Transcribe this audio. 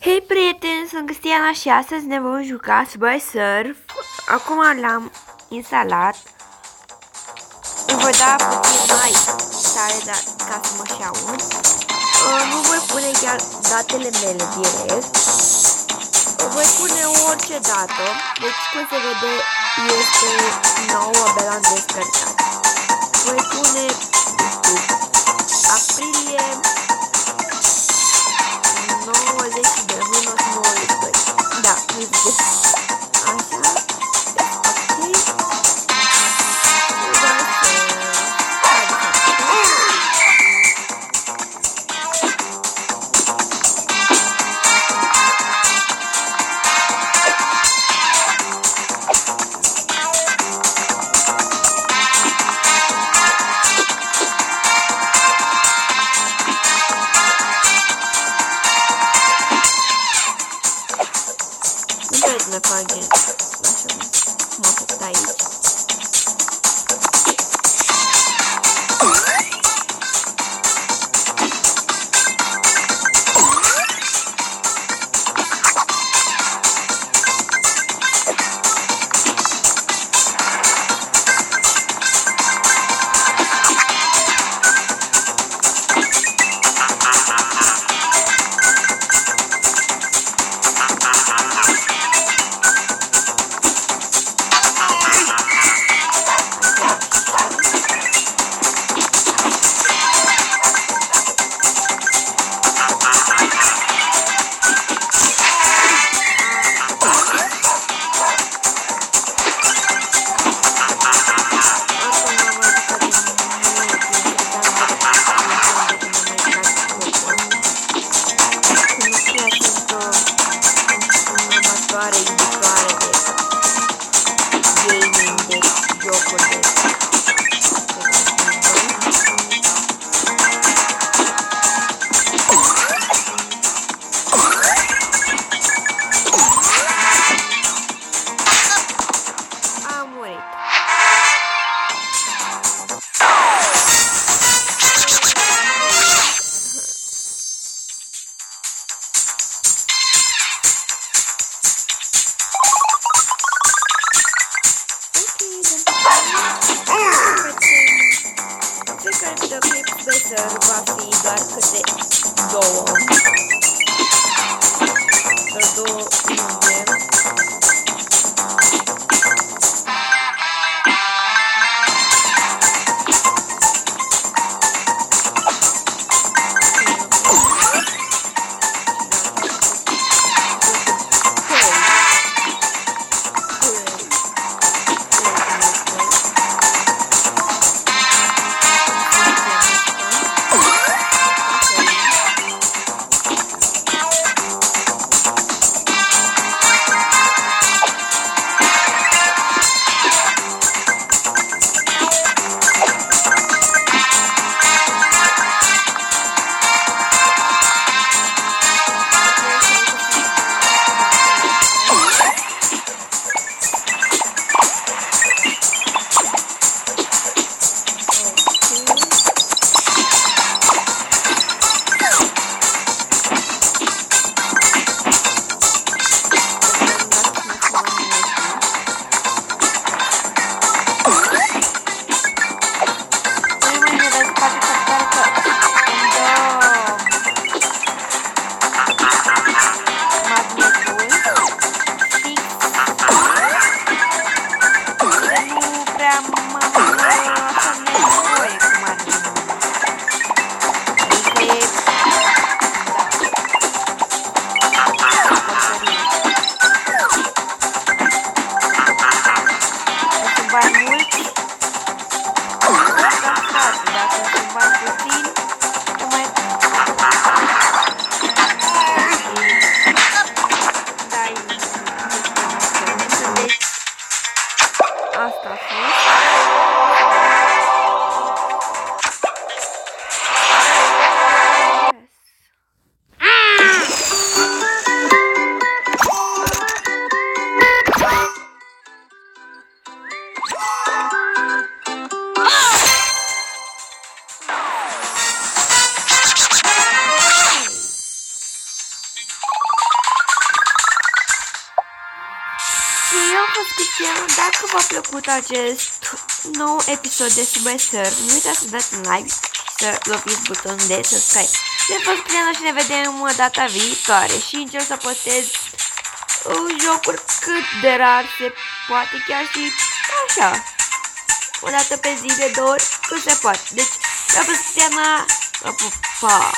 Hei prieteni, sunt Cristiana și astăzi ne vom juca Subway Surf. Acum l-am instalat. Îmi voi da puțin mai tare ca să mă și aud. Nu voi pune chiar datele mele direct. Voi pune orice dată. Deci cum se vede este nouă, abia l-am descărcat. Voi pune, nu știu, aprilie 90 de minus 92. Da, nu zice. Așa. Ok. Nu trebuie să ne facem așa, mă făcut aici. Fiecare videoclip Subway va fi doar câte două. Doar două minute. Cristiano, dacă v-a plăcut acest nou episod de Subway Surf, nu uitați să dați un like și să loviți butonul de subscribe. Ne fost Cristiano și ne vedem data viitoare și încerc să postez jocuri cât de rar se poate, chiar și așa, o dată pe zi, de 2 ori, cât se poate. Deci, v-a fost Cristiana, pa!